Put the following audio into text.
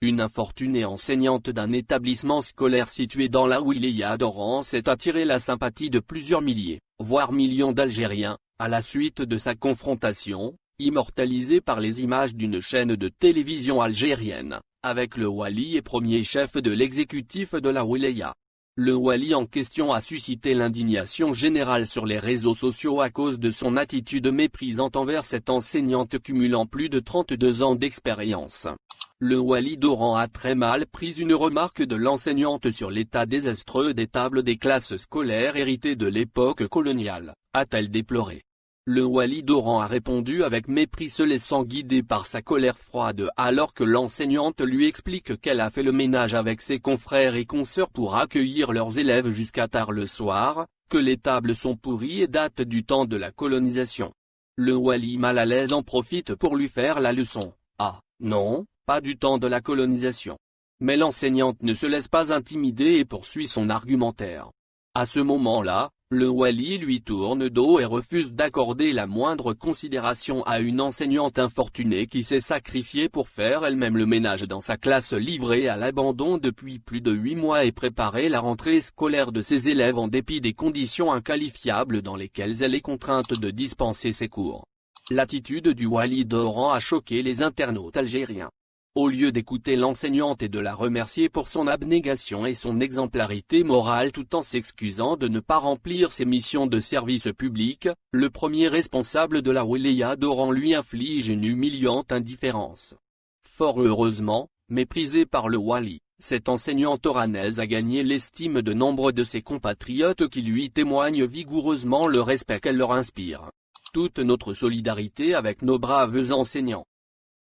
Une infortunée enseignante d'un établissement scolaire situé dans la wilaya d'Oran s'est attiré la sympathie de plusieurs milliers, voire millions d'Algériens, à la suite de sa confrontation, immortalisée par les images d'une chaîne de télévision algérienne, avec le wali et premier chef de l'exécutif de la wilaya. Le wali en question a suscité l'indignation générale sur les réseaux sociaux à cause de son attitude méprisante envers cette enseignante cumulant plus de 32 ans d'expérience. Le wali d'Oran a très mal pris une remarque de l'enseignante sur l'état désastreux des tables des classes scolaires héritées de l'époque coloniale, a-t-elle déploré. Le wali d'Oran a répondu avec mépris, se laissant guider par sa colère froide alors que l'enseignante lui explique qu'elle a fait le ménage avec ses confrères et consoeurs pour accueillir leurs élèves jusqu'à tard le soir, que les tables sont pourries et datent du temps de la colonisation. Le wali mal à l'aise en profite pour lui faire la leçon. Ah, non, pas du temps de la colonisation. Mais l'enseignante ne se laisse pas intimider et poursuit son argumentaire. À ce moment-là, le wali lui tourne dos et refuse d'accorder la moindre considération à une enseignante infortunée qui s'est sacrifiée pour faire elle-même le ménage dans sa classe livrée à l'abandon depuis plus de 8 mois et préparer la rentrée scolaire de ses élèves en dépit des conditions inqualifiables dans lesquelles elle est contrainte de dispenser ses cours. L'attitude du wali d'Oran a choqué les internautes algériens. Au lieu d'écouter l'enseignante et de la remercier pour son abnégation et son exemplarité morale tout en s'excusant de ne pas remplir ses missions de service public, le premier responsable de la wilaya d'Oran lui inflige une humiliante indifférence. Fort heureusement, méprisée par le wali, cette enseignante oranaise a gagné l'estime de nombre de ses compatriotes qui lui témoignent vigoureusement le respect qu'elle leur inspire. Toute notre solidarité avec nos braves enseignants.